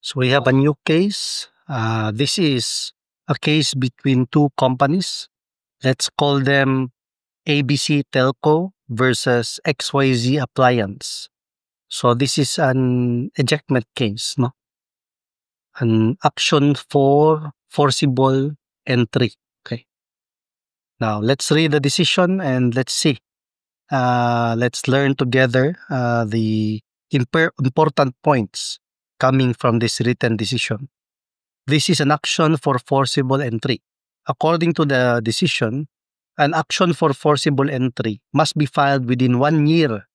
So we have a new case. This is a case between two companies. Let's call them ABC Telco versus XYZ Appliance. So this is an ejectment case, no? An action for forcible entry. Okay. Now let's read the decision and let's see. Let's learn together the important points coming from this written decision. This is an action for forcible entry. According to the decision, an action for forcible entry must be filed within 1 year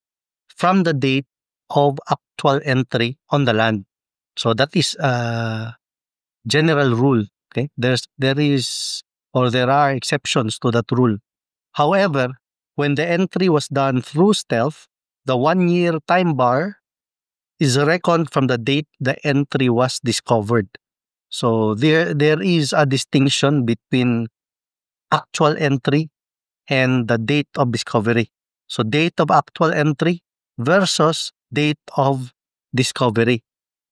from the date of actual entry on the land. So that is a general rule. Okay, there are exceptions to that rule. However, when the entry was done through stealth, the 1 year time bar is reckoned from the date the entry was discovered. So there is a distinction between actual entry and the date of discovery. So date of actual entry versus date of discovery.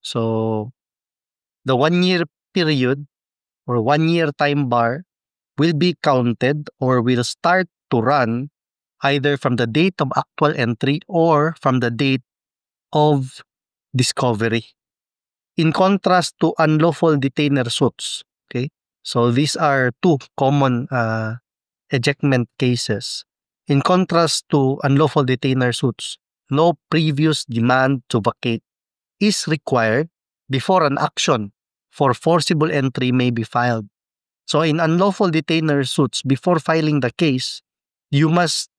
So the 1 year period or 1 year time bar will be counted or will start to run either from the date of actual entry or from the date of discovery. In contrast to unlawful detainer suits, okay? So these are two common ejectment cases. In contrast to unlawful detainer suits, no previous demand to vacate is required before an action for forcible entry may be filed. So in unlawful detainer suits, before filing the case, you must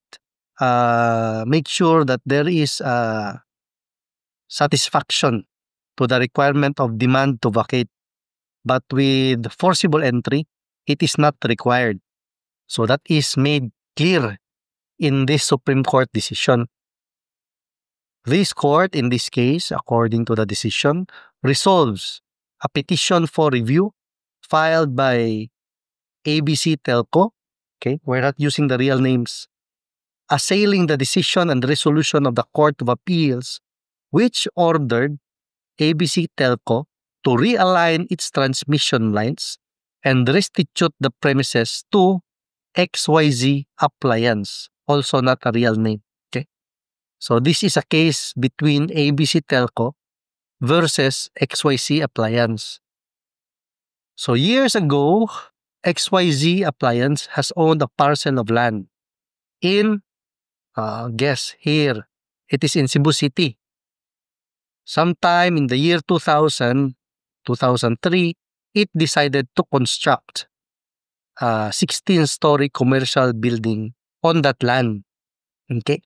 make sure that there is satisfaction to the requirement of demand to vacate. But with forcible entry, it is not required. So that is made clear in this Supreme Court decision. This court, in this case, according to the decision, resolves a petition for review filed by ABC Telco. Okay, we're not using the real names. Assailing the decision and resolution of the Court of Appeals, which ordered ABC Telco to realign its transmission lines and restitute the premises to XYZ Appliance, also not a real name. Okay, so this is a case between ABC Telco versus XYZ Appliance. So years ago, XYZ Appliance has owned a parcel of land in, guess here, it is in Cebu City. Sometime in the year 2000, 2003, it decided to construct a 16-story commercial building on that land. Okay?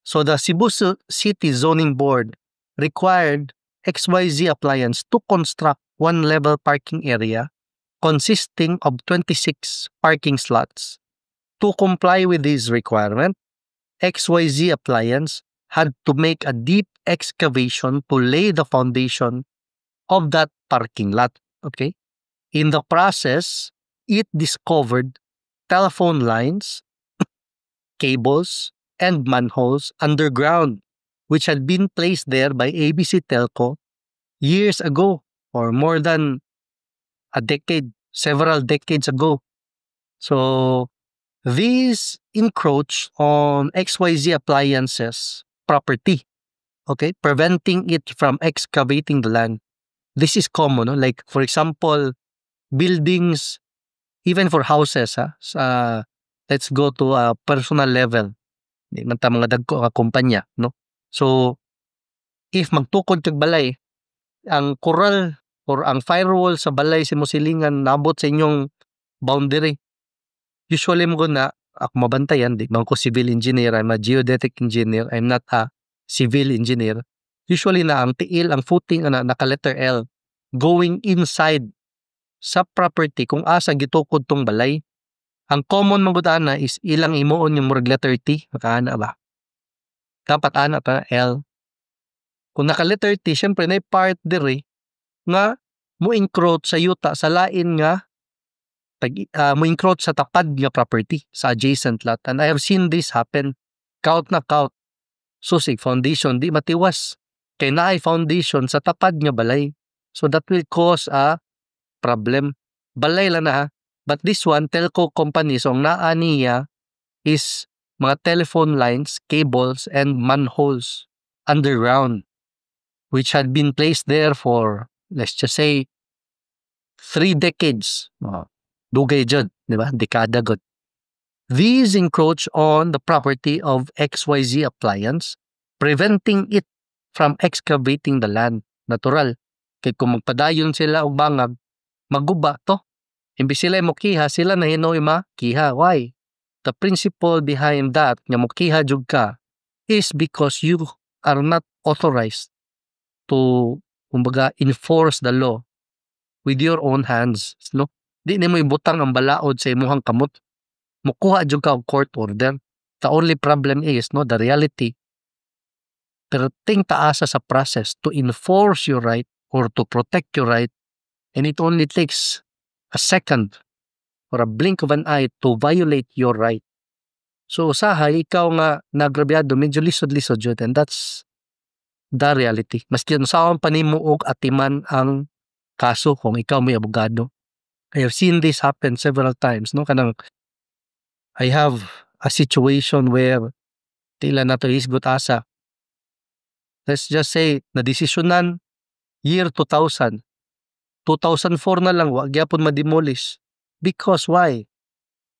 So the Cebu City Zoning Board required XYZ Appliance to construct one-level parking area consisting of 26 parking slots. To comply with this requirement, XYZ Appliance had to make a deep excavation to lay the foundation of that parking lot. Okay? In the process, it discovered telephone lines, cables, and manholes underground, which had been placed there by ABC Telco years ago, or more than a decade, several decades ago. So these encroach on XYZ Appliance's property, okay, preventing it from excavating the land. This is common, no? Like for example, buildings, even for houses, let's go to a personal level. Di man ta mga dagko nga kumpanya, no? So, if magtukod kag balay, ang coral or ang firewall sa balay sa musilingan nabot sa inyong boundary, usually mo na, ako mabantayan, di man ko civil engineer, I'm a geodetic engineer, I'm not a civil engineer. Usually na ang tiil, ang footing, naka letter L, going inside sa property kung asa gitukod tong balay. Ang common magudana is ilang imuon yung murag letter T, makaana ba? Dapat ana pa L. Kung naka letter T, syempre na part dire nga mo encroach sa yuta sa lain nga mo encroach sa tapad nga property sa adjacent lot. And I have seen this happen. Count na count. Susig foundation di matiwas. Kay naay foundation sa tapad nga balay. So that will cause a problem. Balay lang na ha. But this one, telco company, so ang naa niya is mga telephone lines, cables, and manholes underground, which had been placed there for, let's just say, 3 decades. Dugay jud, di ba? Dekada gud. These encroach on the property of XYZ Appliance, preventing it from excavating the land. Natural. Kaya kung magpadayon sila og bangag, maguba to. Imbis sila mokiha, sila na hinoy makiha. Why? The principle behind that nga mokiha jud ka is because you are not authorized to kumbaga enforce the law with your own hands, no? Di nimo ibutang ang balaod sa imong kamot. Mukuha jud ka og court order. The only problem is the reality. Pero ting taasa sa process to enforce your right or to protect your right, and it only takes a second or a blink of an eye to violate your right. So usahay ikaw nga nagrabyado, medyo lisod-lisod jud, and that's the reality. Maski saan pa nimo og atiman ang kaso kung ikaw may abogado. I have seen this happen several times, no? Kanang I have a situation where tila na to isgot asa. Let's just say na desisyonan year 2000. 2004 na lang wa gyapon ma-demolish. Because why?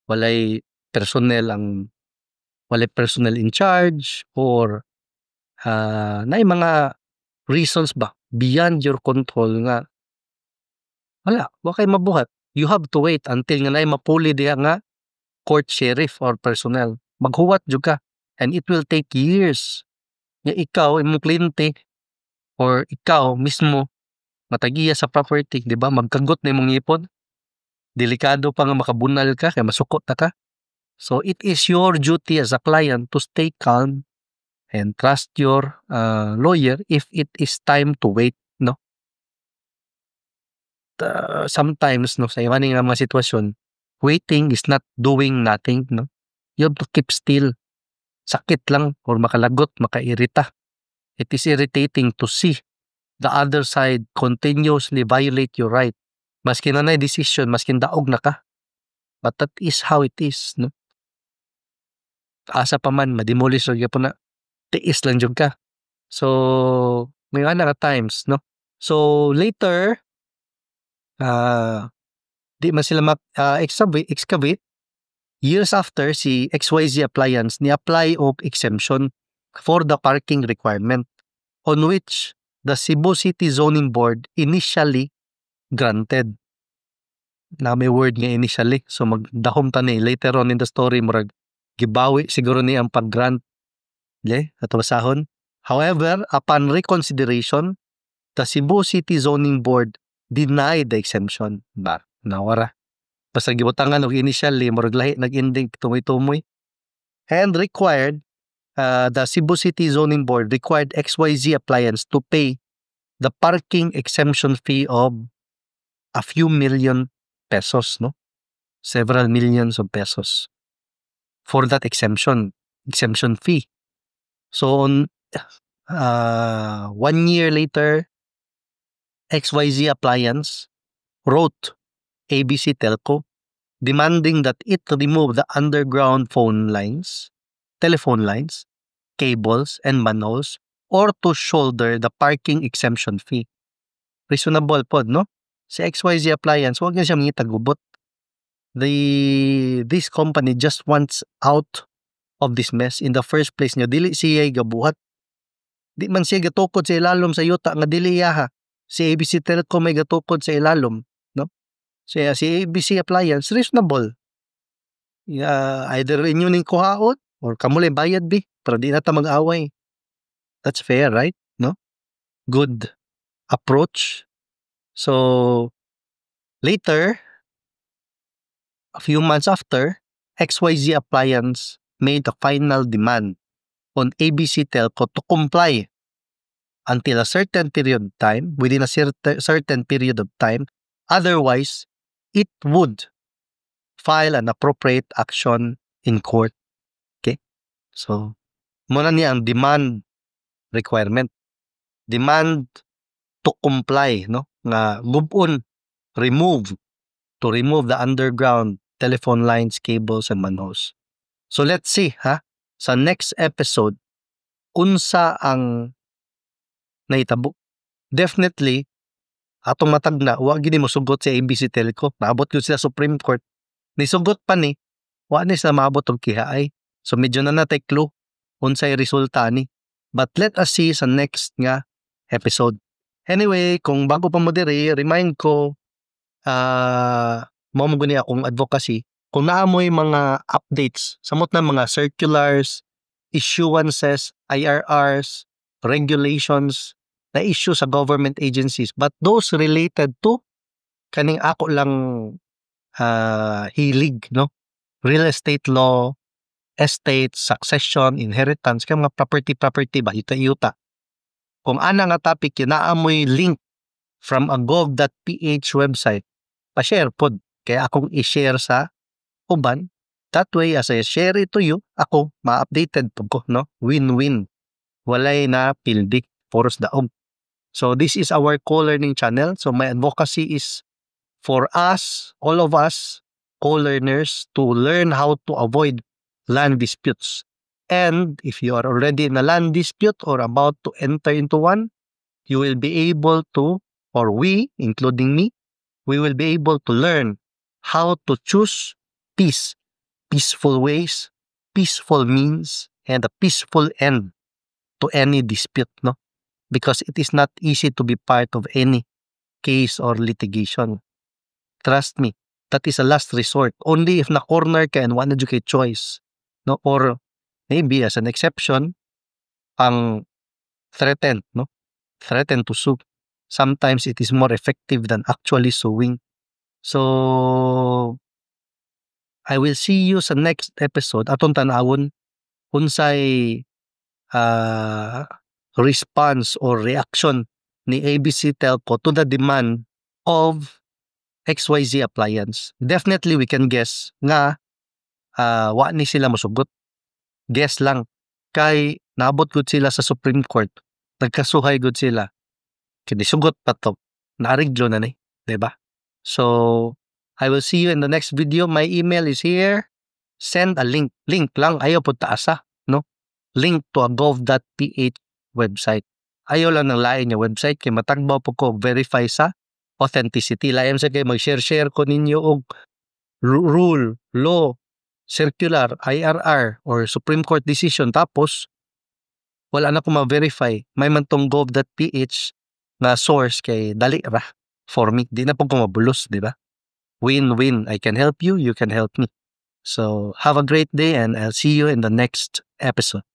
Walay personnel in charge or naay mga reasons ba beyond your control nga wala, wa kay mabuhat. You have to wait until nga naay mapuli diha nga court sheriff or personnel. Maghuwat jud ka, and it will take years. Nga ikaw imong kliyente or ikaw mismo matagiya sa property, di ba? Magkagot na imong ngipon. Delikado pa nga makabunal ka kay masukot na ka. So it is your duty as a client to stay calm and trust your lawyer if it is time to wait, no? Sometimes sa iba nga mga sitwasyon, waiting is not doing nothing, no? You have to keep still. Sakit lang or makalagot, makairita. It is irritating to see the other side continuously violate your right. Maski na decision, maski daog na ka. But that is how it is, no? Asa pa man, mademolish or po na, tiis lang jud ka. So, may nga times, no? So, later, di man sila excavate. Years after, si XYZ Appliance ni-apply og exemption for the parking requirement on which the Cebu City Zoning Board initially granted. Na may word nga initially. So magdahom ta ni later on in the story murag gibawi siguro ni ang pag-grant. Ato basahon. However, upon reconsideration, the Cebu City Zoning Board denied the exemption. Nawara. Basta gibutangan og initially murag lahi nag-ending tumoy-tumoy. And required the Cebu City Zoning Board required XYZ Appliance to pay the parking exemption fee of a few million pesos, no? Several millions of pesos for that exemption fee. So on 1 year later, XYZ Appliance wrote ABC Telco demanding that it remove the underground telephone lines, cables, and manholes or to shoulder the parking exemption fee. Reasonable po, no? Si XYZ Appliance, huwag na siya mangitagubot. This company just wants out of this mess in the first place nga dili siya gabuhat. Di man siya gatukod sa ilalom sa yuta nga dili yaha. Si ABC Telco may gatukod sa ilalom, no? Si ABC Appliance reasonable. Either inyo ning kuhaot or kamulay bayad bi para di na ta mag-away. That's fair, right? No? Good approach. So later, a few months after, XYZ Appliance made a final demand on ABC Telco to comply until a certain period of time, within a certain period of time. Otherwise, it would file an appropriate action in court. Okay? So, muna niya ang demand requirement. Demand to comply, no? nga gubon to remove the underground telephone lines, cables, and manholes. So let's see sa next episode unsa ang nahitabo. Definitely atong matag na wa gid mo sugot sa ABC Telco, naabot gyud sila Supreme Court. Nisugot pa ni wa ni sila maabot og kihaay. So medyo na natay clue unsay resulta ni. But let us see sa next nga episode. Anyway, kung bago pa mo diri, remind ko mao guni akong advocacy. Kung naamoy mga updates, samot na mga circulars, issuances, IRRs, regulations na issue sa government agencies, but those related to kaning ako lang hilig, no? Real estate law, estate, succession, inheritance, kaya mga property ba, yuta-yuta. Kung ana nga topic yun, naamoy link from a gov.ph website, pa-share pod. Kaya akong i-share sa uban. That way, as I share it to you, ako, ma-updated po ko, no? Win-win. Walay na pildik, poros daog. So, this is our co-learning channel. So, my advocacy is for us, all of us, co-learners, to learn how to avoid land disputes. And if you are already in a land dispute or about to enter into one, you will be able to, or we, including me, we will be able to learn how to choose peace, peaceful ways, peaceful means, and a peaceful end to any dispute, no? Because it is not easy to be part of any case or litigation. Trust me, that is a last resort. Only if na-corner ka and one educate choice, no? Or maybe as an exception, ang threatened, no? Threatened to sue. Sometimes it is more effective than actually suing. So, I will see you sa next episode. Atong tanawon unsay response or reaction ni ABC Telco to the demand of XYZ appliance. Definitely we can guess nga wa ni sila mosugot. Guess lang. Kay naabot gud sila sa Supreme Court. Nagkasuhay gud sila. Kinisugot pa to. Nariglo na ni, diba? So, I will see you in the next video. My email is here. Send a link. Link lang. Ayaw po taasa, no? Link to a gov.ph website. Ayaw lang ng lain niya website. Kaya matagbaw po ko verify sa authenticity. Layan sa kayo mag-share ko ninyo og rule, law, circular, IRR, or Supreme Court decision. Tapos, wala na ko ma-verify. May man tong gov.ph na source kay dali ra for me. Di na po ko mabulos, di ba? Win-win. I can help you, you can help me. So, have a great day and I'll see you in the next episode.